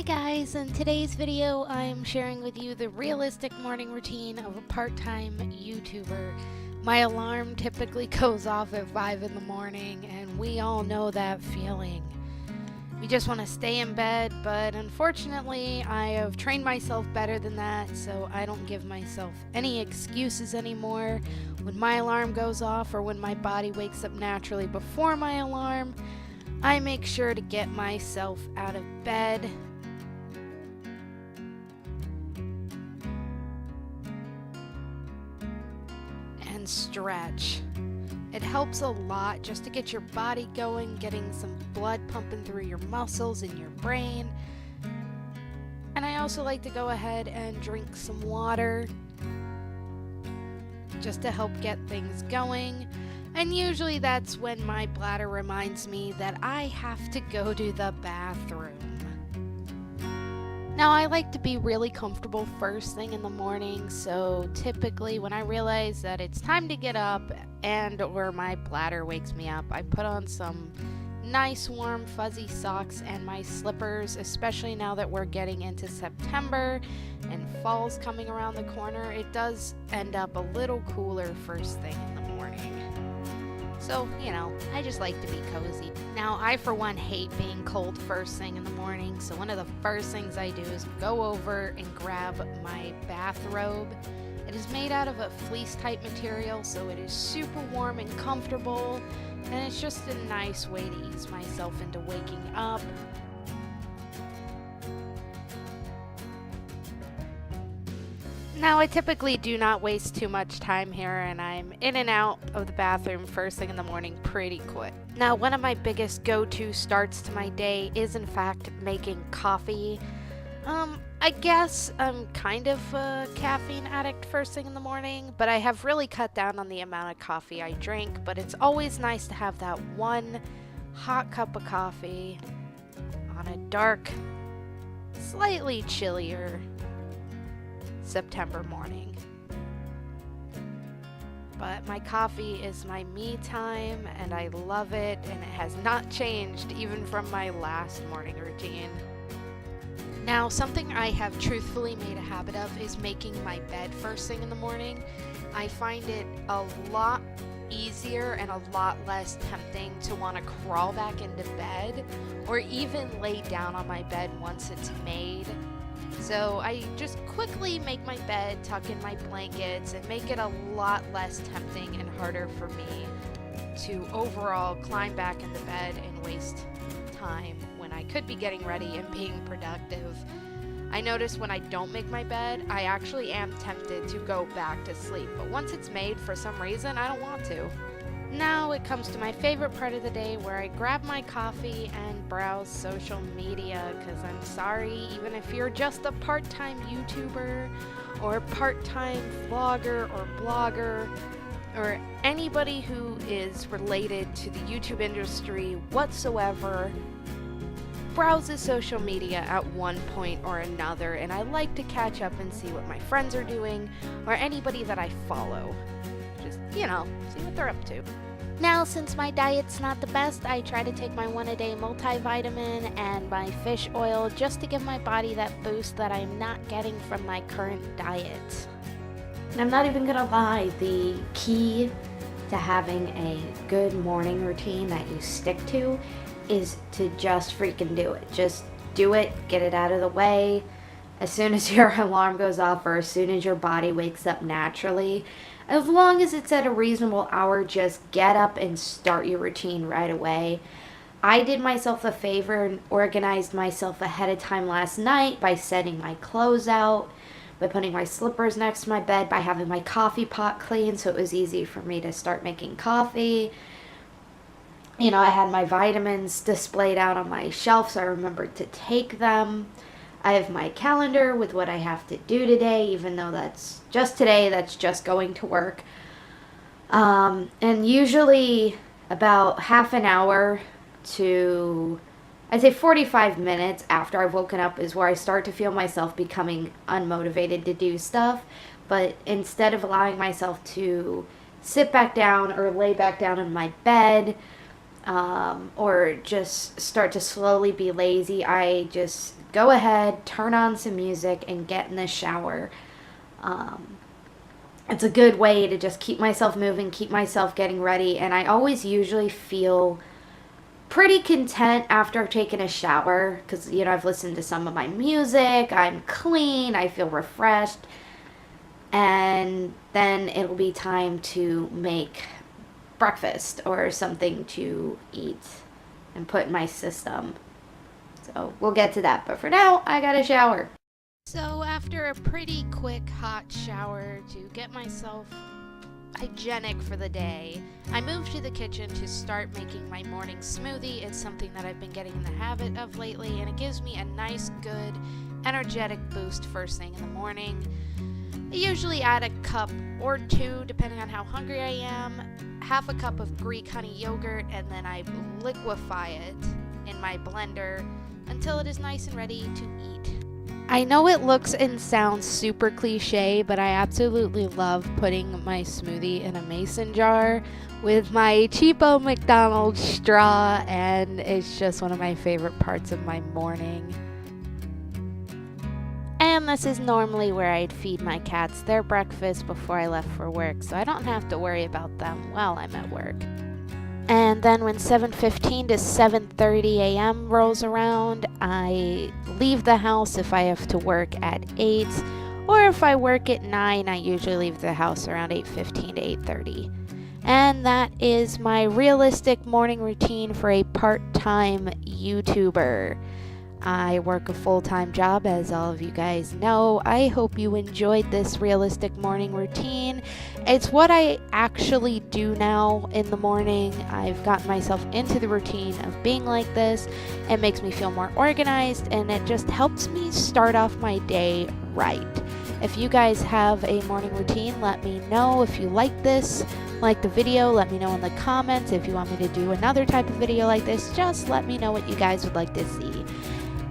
Guys, in today's video I'm sharing with you the realistic morning routine of a part-time YouTuber. My alarm typically goes off at 5 in the morning and we all know that feeling. We just want to stay in bed, but unfortunately I have trained myself better than that, so I don't give myself any excuses anymore. When my alarm goes off or when my body wakes up naturally before my alarm, I make sure to get myself out of bed and stretch. It helps a lot just to get your body going, getting some blood pumping through your muscles and your brain. And I also like to go ahead and drink some water just to help get things going. And usually that's when my bladder reminds me that I have to go to the bathroom. Now, I like to be really comfortable first thing in the morning, so typically when I realize that it's time to get up and or my bladder wakes me up, I put on some nice warm fuzzy socks and my slippers, especially now that we're getting into September and fall's coming around the corner. It does end up a little cooler first thing in the morning. So, I just like to be cozy. Now, I for one hate being cold first thing in the morning, so one of the first things I do is go over and grab my bathrobe. It is made out of a fleece type material, so it is super warm and comfortable, and it's just a nice way to ease myself into waking up. Now, I typically do not waste too much time here, and I'm in and out of the bathroom first thing in the morning pretty quick. Now, one of my biggest go-to starts to my day is in fact making coffee. I guess I'm kind of a caffeine addict first thing in the morning, but I have really cut down on the amount of coffee I drink, but it's always nice to have that one hot cup of coffee on a dark, slightly chillier September morning. But my coffee is my me time and I love it, and it has not changed even from my last morning routine. Now, something I have truthfully made a habit of is making my bed first thing in the morning. I find it a lot easier and a lot less tempting to want to crawl back into bed or even lay down on my bed once it's made. So I just quickly make my bed, tuck in my blankets, and make it a lot less tempting and harder for me to overall climb back into bed and waste time when I could be getting ready and being productive. I notice when I don't make my bed, I actually am tempted to go back to sleep, but once it's made, for some reason, I don't want to. Now it comes to my favorite part of the day where I grab my coffee and browse social media, because I'm sorry, even if you're just a part-time YouTuber or part-time vlogger or blogger or anybody who is related to the YouTube industry whatsoever, browses social media at one point or another, and I like to catch up and see what my friends are doing or anybody that I follow. Just, see what they're up to. Now, since my diet's not the best, I try to take my one-a-day multivitamin and my fish oil just to give my body that boost that I'm not getting from my current diet. And I'm not even gonna lie, the key to having a good morning routine that you stick to is to just freaking do it. Just do it, get it out of the way. As soon as your alarm goes off or as soon as your body wakes up naturally, as long as it's at a reasonable hour, just get up and start your routine right away. I did myself a favor and organized myself ahead of time last night by setting my clothes out, by putting my slippers next to my bed, by having my coffee pot clean so it was easy for me to start making coffee. I had my vitamins displayed out on my shelf so I remembered to take them. I have my calendar with what I have to do today, even though that's just today, that's just going to work. And usually about half an hour to, I'd say 45 minutes after I've woken up is where I start to feel myself becoming unmotivated to do stuff. But instead of allowing myself to sit back down or lay back down in my bed, or just start to slowly be lazy, I just go ahead, turn on some music, and get in the shower. Um, it's a good way to just keep myself moving, keep myself getting ready, and I always usually feel pretty content after I've taken a shower because, I've listened to some of my music, I'm clean, I feel refreshed, and then it'll be time to make breakfast or something to eat and put in my system. So we'll get to that, but for now, I got a shower. So, after a pretty quick hot shower to get myself hygienic for the day, I moved to the kitchen to start making my morning smoothie. It's something that I've been getting in the habit of lately, and it gives me a nice, good, energetic boost first thing in the morning. I usually add a cup or two, depending on how hungry I am, half a cup of Greek honey yogurt, and then I liquefy it in my blender until it is nice and ready to eat. I know it looks and sounds super cliche, but I absolutely love putting my smoothie in a mason jar with my cheapo McDonald's straw, and it's just one of my favorite parts of my morning. And this is normally where I'd feed my cats their breakfast before I left for work, so I don't have to worry about them while I'm at work. And then when 7:15 to 7:30 a.m. rolls around, I leave the house if I have to work at 8, or if I work at 9, I usually leave the house around 8:15 to 8:30. And that is my realistic morning routine for a part-time YouTuber. I work a full-time job, as all of you guys know. I hope you enjoyed this realistic morning routine. It's what I actually do now in the morning. I've gotten myself into the routine of being like this. It makes me feel more organized, and it just helps me start off my day right. If you guys have a morning routine, let me know. If you like this, like the video, let me know in the comments. If you want me to do another type of video like this, just let me know what you guys would like to see.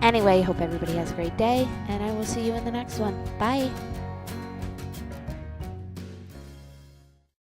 Anyway, hope everybody has a great day, and I will see you in the next one. Bye!